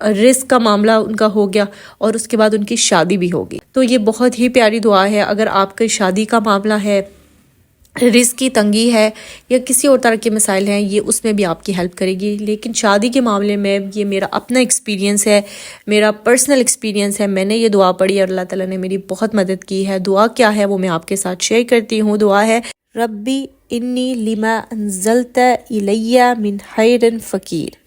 رزق کا معاملہ ان کا ہو گیا اور اس کے بعد ان کی شادی بھی ہوگی. تو یہ بہت ہی پیاری دعا ہے. اگر آپ کی شادی کا معاملہ ہے، رزق کی تنگی ہے یا کسی اور طرح کے مسائل ہیں، یہ اس میں بھی آپ کی ہیلپ کرے گی. لیکن شادی کے معاملے میں یہ میرا اپنا ایکسپیرینس ہے، میرا پرسنل ایکسپیرینس ہے. میں نے یہ دعا پڑھی اور اللہ تعالیٰ نے میری بہت مدد کی ہے. دعا کیا ہے وہ میں آپ کے ساتھ شیئر کرتی ہوں. دعا ہے ربی انی لما انزلت الی من خیر فقیر.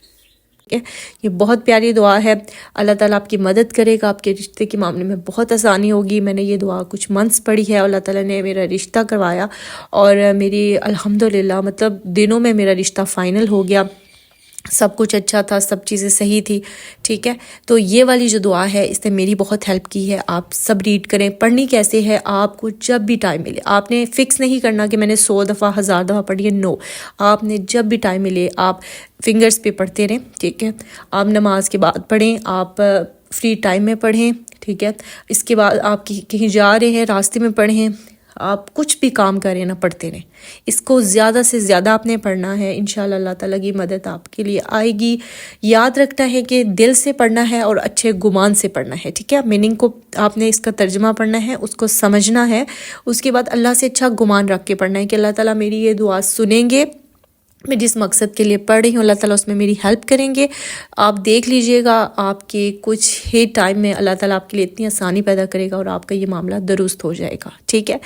یہ بہت پیاری دعا ہے. اللہ تعالیٰ آپ کی مدد کرے گا، آپ کے رشتے کے معاملے میں بہت آسانی ہوگی. میں نے یہ دعا کچھ منتھس پڑھی ہے، اللہ تعالیٰ نے میرا رشتہ کروایا اور میری الحمدللہ مطلب دنوں میں میرا رشتہ فائنل ہو گیا. سب کچھ اچھا تھا، سب چیزیں صحیح تھی. ٹھیک ہے، تو یہ والی جو دعا ہے اس نے میری بہت ہیلپ کی ہے. آپ سب ریڈ کریں. پڑھنی کیسے ہے؟ آپ کو جب بھی ٹائم ملے. آپ نے فکس نہیں کرنا کہ میں نے 100 دفعہ 1000 دفعہ پڑھی ہے. نو، آپ نے جب بھی ٹائم ملے آپ فنگرز پہ پڑھتے رہیں. ٹھیک ہے، آپ نماز کے بعد پڑھیں، آپ فری ٹائم میں پڑھیں. ٹھیک ہے، اس کے بعد آپ کہیں جا رہے ہیں راستے میں پڑھیں، آپ کچھ بھی کام کریں نا پڑھتے رہیں. اس کو زیادہ سے زیادہ آپ نے پڑھنا ہے. انشاءاللہ اللہ تعالیٰ کی مدد آپ کے لیے آئے گی. یاد رکھنا ہے کہ دل سے پڑھنا ہے اور اچھے گمان سے پڑھنا ہے. ٹھیک ہے، میننگ کو آپ نے اس کا ترجمہ پڑھنا ہے، اس کو سمجھنا ہے. اس کے بعد اللہ سے اچھا گمان رکھ کے پڑھنا ہے کہ اللہ تعالیٰ میری یہ دعا سنیں گے، میں جس مقصد کے لیے پڑھ رہی ہوں اللہ تعالیٰ اس میں میری ہیلپ کریں گے. آپ دیکھ لیجئے گا آپ کے کچھ ہی ٹائم میں اللہ تعالیٰ آپ کے لیے اتنی آسانی پیدا کرے گا اور آپ کا یہ معاملہ درست ہو جائے گا. ٹھیک ہے،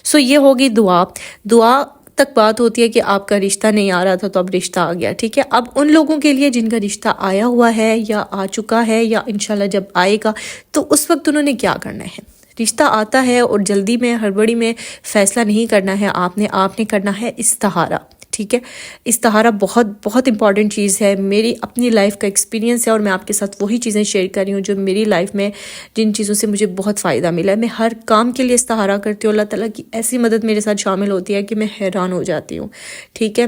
سو یہ ہوگی دعا. دعا تک بات ہوتی ہے کہ آپ کا رشتہ نہیں آ رہا تھا تو اب رشتہ آ گیا. ٹھیک ہے، اب ان لوگوں کے لیے جن کا رشتہ آیا ہوا ہے یا آ چکا ہے یا انشاءاللہ جب آئے گا تو اس وقت انہوں نے کیا کرنا ہے. رشتہ آتا ہے اور جلدی میں ہڑبڑی میں فیصلہ نہیں کرنا ہے. آپ نے کرنا ہے استخارہ. ٹھیک ہے، استخارہ بہت بہت امپورٹنٹ چیز ہے. میری اپنی لائف کا ایکسپیرینس ہے اور میں آپ کے ساتھ وہی چیزیں شیئر کر رہی ہوں جو میری لائف میں جن چیزوں سے مجھے بہت فائدہ ملا ہے. میں ہر کام کے لیے استخارہ کرتی ہوں. اللہ تعالیٰ کی ایسی مدد میرے ساتھ شامل ہوتی ہے کہ میں حیران ہو جاتی ہوں. ٹھیک ہے،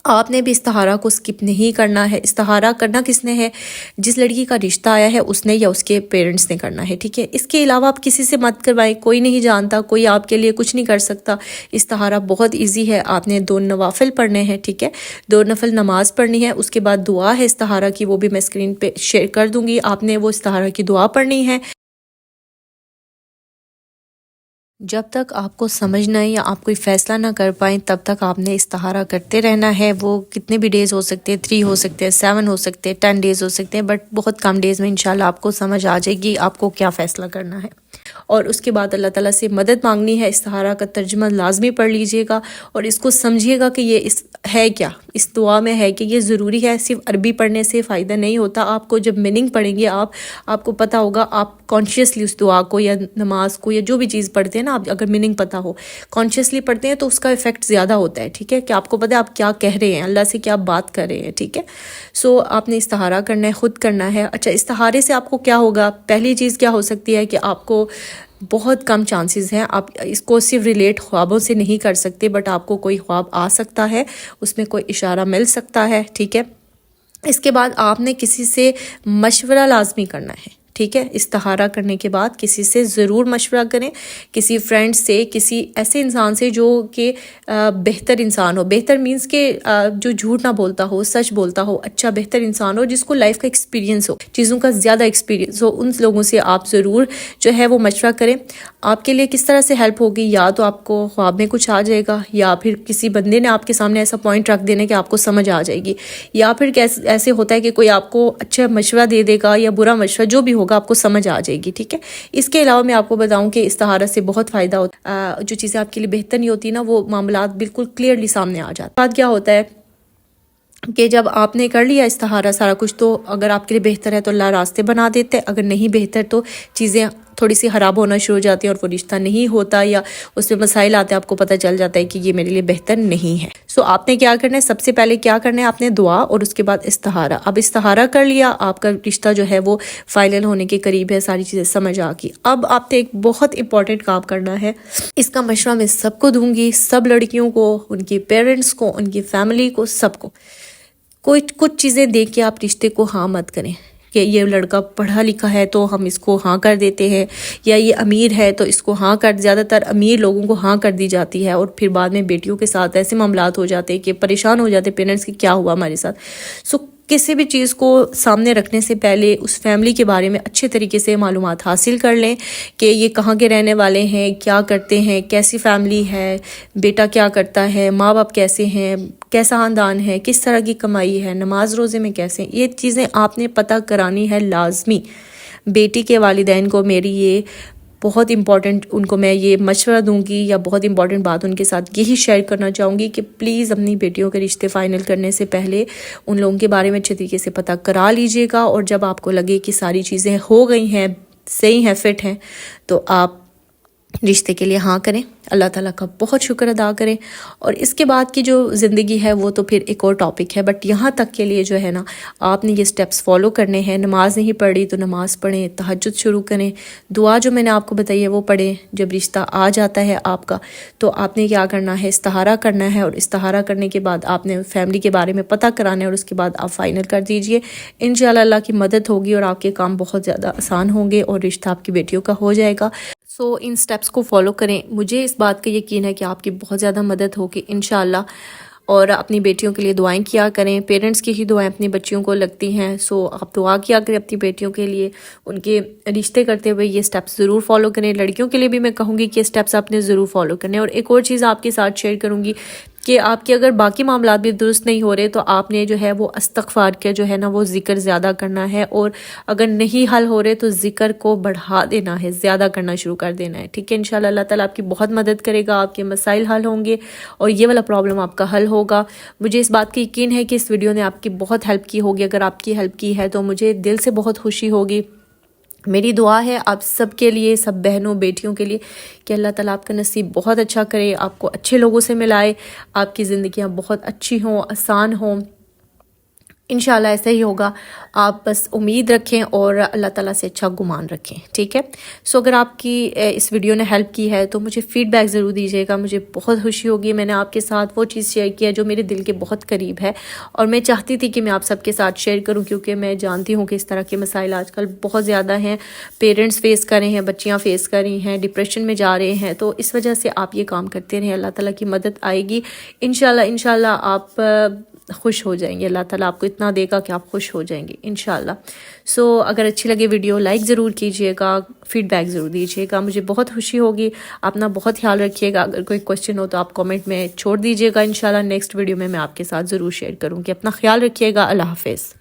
آپ نے بھی استخارہ کو سکپ نہیں کرنا ہے. استخارہ کرنا کس نے ہے؟ جس لڑکی کا رشتہ آیا ہے اس نے یا اس کے پیرنٹس نے کرنا ہے. ٹھیک ہے، اس کے علاوہ آپ کسی سے مت کروائیں. کوئی نہیں جانتا، کوئی آپ کے لیے کچھ نہیں کر سکتا. استخارہ بہت ایزی ہے. آپ نے 2 نوافل پڑھنے ہیں. ٹھیک ہے، 2 نفل نماز پڑھنی ہے. اس کے بعد دعا ہے استخارہ کی، وہ بھی میں اسکرین پہ شیئر کر دوں گی. آپ نے وہ استخارہ کی دعا پڑھنی ہے. جب تک آپ کو سمجھنا ہے یا آپ کوئی فیصلہ نہ کر پائیں تب تک آپ نے استخارہ کرتے رہنا ہے. وہ کتنے بھی ڈیز ہو سکتے ہیں، 3 ہو سکتے ہیں، 7 ہو سکتے ہیں، 10 ڈیز ہو سکتے ہیں، بٹ بہت کم ڈیز میں انشاءاللہ آپ کو سمجھ آ جائے گی آپ کو کیا فیصلہ کرنا ہے. اور اس کے بعد اللہ تعالیٰ سے مدد مانگنی ہے. استخارہ کا ترجمہ لازمی پڑھ لیجئے گا اور اس کو سمجھیے گا کہ یہ ہے کیا، اس دعا میں ہے کہ یہ ضروری ہے. صرف عربی پڑھنے سے فائدہ نہیں ہوتا. آپ کو جب میننگ پڑھیں گے آپ کو پتہ ہوگا. آپ کانشیسلی اس دعا کو یا نماز کو یا جو بھی چیز پڑھتے ہیں نا، آپ اگر میننگ پتہ ہو کانشیسلی پڑھتے ہیں تو اس کا ایفیکٹ زیادہ ہوتا ہے. ٹھیک ہے، کہ آپ کو پتہ ہے آپ کیا کہہ رہے ہیں، اللہ سے کیا بات کر رہے ہیں. ٹھیک ہے، سو آپ نے استخارہ کرنا ہے، خود کرنا ہے. اچھا، استخارے سے آپ کو کیا ہوگا؟ پہلی چیز کیا ہو سکتی ہے کہ آپ کو بہت کم چانسز ہیں. آپ اس کو صرف ریلیٹ خوابوں سے نہیں کر سکتے، بٹ آپ کو کوئی خواب آ سکتا ہے، اس میں کوئی اشارہ مل سکتا ہے. ٹھیک ہے، اس کے بعد آپ نے کسی سے مشورہ لازمی کرنا ہے. ٹھیک ہے، استخارہ کرنے کے بعد کسی سے ضرور مشورہ کریں. کسی فرینڈ سے، کسی ایسے انسان سے جو کہ بہتر انسان ہو. بہتر مینس کہ جو جھوٹ نہ بولتا ہو، سچ بولتا ہو، اچھا بہتر انسان ہو، جس کو لائف کا ایکسپیرینس ہو، چیزوں کا زیادہ ایکسپیرینس ہو. ان لوگوں سے آپ ضرور جو ہے وہ مشورہ کریں. آپ کے لیے کس طرح سے ہیلپ ہوگی؟ یا تو آپ کو خواب میں کچھ آ جائے گا، یا پھر کسی بندے نے آپ کے سامنے ایسا پوائنٹ رکھ دینا کہ آپ کو سمجھ آ جائے گی، یا پھر ایسے ہوتا ہے کہ کوئی آپ کو اچھا مشورہ دے دے گا یا برا مشورہ جو بھی ہوگا آپ کو سمجھ آ جائے گی. ٹھیک ہے، اس کے علاوہ میں آپ کو بتاؤں کہ استخارہ سے بہت فائدہ ہوتا ہے. جو چیزیں آپ کے لیے بہتر نہیں ہوتی نا، وہ معاملات بالکل کلیئرلی سامنے آ جاتے. بات کیا ہوتا ہے کہ جب آپ نے کر لیا استخارہ سارا کچھ، تو اگر آپ کے لیے بہتر ہے تو اللہ راستے بنا دیتے. اگر نہیں بہتر تو چیزیں تھوڑی سی خراب ہونا شروع ہو جاتی ہیں اور وہ رشتہ نہیں ہوتا یا اس میں مسائل آتے ہیں. آپ کو پتہ چل جاتا ہے کہ یہ میرے لیے بہتر نہیں ہے. سو آپ نے کیا کرنا ہے؟ سب سے پہلے کیا کرنا ہے؟ آپ نے دعا اور اس کے بعد استخارہ. اب استخارہ کر لیا، آپ کا رشتہ جو ہے وہ فائنل ہونے کے قریب ہے، ساری چیزیں سمجھ آ گئی. اب آپ نے ایک بہت امپورٹنٹ کام کرنا ہے. اس کا مشورہ میں سب کو دوں گی، سب لڑکیوں کو، ان کی پیرنٹس کو، ان کی فیملی کو، سب کو. کچھ چیزیں دیکھ کے آپ رشتے کو ہاں مت کریں کہ یہ لڑکا پڑھا لکھا ہے تو ہم اس کو ہاں کر دیتے ہیں، یا یہ امیر ہے تو اس کو ہاں کر. زیادہ تر امیر لوگوں کو ہاں کر دی جاتی ہے اور پھر بعد میں بیٹیوں کے ساتھ ایسے معاملات ہو جاتے ہیں کہ پریشان ہو جاتے پیرنٹس کہ کیا ہوا ہمارے ساتھ. سو کسی بھی چیز کو سامنے رکھنے سے پہلے اس فیملی کے بارے میں اچھے طریقے سے معلومات حاصل کر لیں کہ یہ کہاں کے رہنے والے ہیں، کیا کرتے ہیں، کیسی فیملی ہے، بیٹا کیا کرتا ہے، ماں باپ کیسے ہیں، کیسا خاندان ہے، کس طرح کی کمائی ہے، نماز روزے میں کیسے ہیں، یہ چیزیں آپ نے پتہ کرانی ہے لازمی۔ بیٹی کے والدین کو میری یہ بہت امپورٹنٹ، ان کو میں یہ مشورہ دوں گی یا بہت امپورٹنٹ بات ان کے ساتھ یہی شیئر کرنا چاہوں گی کہ پلیز اپنی بیٹیوں کے رشتے فائنل کرنے سے پہلے ان لوگوں کے بارے میں اچھے طریقے سے پتہ کرا لیجیے گا، اور جب آپ کو لگے کہ ساری چیزیں ہو گئی ہیں، صحیح ہیں، فٹ ہیں، تو آپ رشتے کے لیے ہاں کریں، اللہ تعالیٰ کا بہت شکر ادا کریں۔ اور اس کے بعد کی جو زندگی ہے وہ تو پھر ایک اور ٹاپک ہے، بٹ یہاں تک کے لیے جو ہے نا آپ نے یہ سٹیپس فالو کرنے ہیں۔ نماز نہیں پڑھ رہی تو نماز پڑھیں، تہجد شروع کریں، دعا جو میں نے آپ کو بتائی ہے وہ پڑھیں۔ جب رشتہ آ جاتا ہے آپ کا تو آپ نے کیا کرنا ہے، استخارہ کرنا ہے، اور استخارہ کرنے کے بعد آپ نے فیملی کے بارے میں پتہ کرانا ہے، اور اس کے بعد آپ فائنل کر دیجئے۔ انشاءاللہ اللہ کی مدد ہوگی اور آپ کے کام بہت زیادہ آسان ہوں گے اور رشتہ آپ کی بیٹیوں کا ہو جائے گا۔ ان سٹیپس کو فالو کریں، مجھے اس بات کا یقین ہے کہ آپ کی بہت زیادہ مدد ہوگی انشاءاللہ۔ اور اپنی بیٹیوں کے لیے دعائیں کیا کریں، پیرنٹس کی ہی دعائیں اپنی بچیوں کو لگتی ہیں، آپ دعا کیا کریں اپنی بیٹیوں کے لیے، ان کے رشتے کرتے ہوئے یہ سٹیپس ضرور فالو کریں۔ لڑکیوں کے لیے بھی میں کہوں گی کہ یہ سٹیپس آپ نے ضرور فالو کرنے۔ اور ایک اور چیز آپ کے ساتھ شیئر کروں گی کہ آپ کے اگر باقی معاملات بھی درست نہیں ہو رہے تو آپ نے جو ہے وہ استغفار کا جو ہے نا وہ ذکر زیادہ کرنا ہے، اور اگر نہیں حل ہو رہے تو ذکر کو بڑھا دینا ہے، زیادہ کرنا شروع کر دینا ہے، ٹھیک ہے؟ انشاءاللہ اللہ تعالیٰ آپ کی بہت مدد کرے گا، آپ کے مسائل حل ہوں گے اور یہ والا پرابلم آپ کا حل ہوگا۔ مجھے اس بات کا یقین ہے کہ اس ویڈیو نے آپ کی بہت ہیلپ کی ہوگی، اگر آپ کی ہیلپ کی ہے تو مجھے دل سے بہت خوشی ہوگی۔ میری دعا ہے آپ سب کے لیے، سب بہنوں بیٹیوں کے لیے، کہ اللہ تعالیٰ آپ کا نصیب بہت اچھا کرے، آپ کو اچھے لوگوں سے ملائے، آپ کی زندگیاں بہت اچھی ہوں، آسان ہوں۔ انشاءاللہ ایسا ہی ہوگا، آپ بس امید رکھیں اور اللہ تعالیٰ سے اچھا گمان رکھیں، ٹھیک ہے؟ اگر آپ کی اس ویڈیو نے ہیلپ کی ہے تو مجھے فیڈ بیک ضرور دیجیے گا، مجھے بہت خوشی ہوگی۔ میں نے آپ کے ساتھ وہ چیز شیئر کی ہے جو میرے دل کے بہت قریب ہے، اور میں چاہتی تھی کہ میں آپ سب کے ساتھ شیئر کروں، کیونکہ میں جانتی ہوں کہ اس طرح کے مسائل آج کل بہت زیادہ ہیں، پیرنٹس فیس کر رہے ہیں، بچیاں فیس کر رہی ہیں، ڈپریشن میں جا رہے ہیں، تو اس وجہ سے آپ یہ کام کرتے رہیں، اللہ تعالیٰ کی مدد آئے گی انشاءاللہ آپ خوش ہو جائیں گے، اللہ تعالیٰ آپ کو اتنا دے گا کہ آپ خوش ہو جائیں گے انشاءاللہ۔ اگر اچھی لگے ویڈیو لائک ضرور کیجئے گا، فیڈ بیک ضرور دیجئے گا، مجھے بہت خوشی ہوگی۔ اپنا بہت خیال رکھیے گا، اگر کوئی کوسچن ہو تو آپ کامنٹ میں چھوڑ دیجئے گا، انشاءاللہ نیکسٹ ویڈیو میں آپ کے ساتھ ضرور شیئر کروں گی۔ اپنا خیال رکھیے گا، اللہ حافظ۔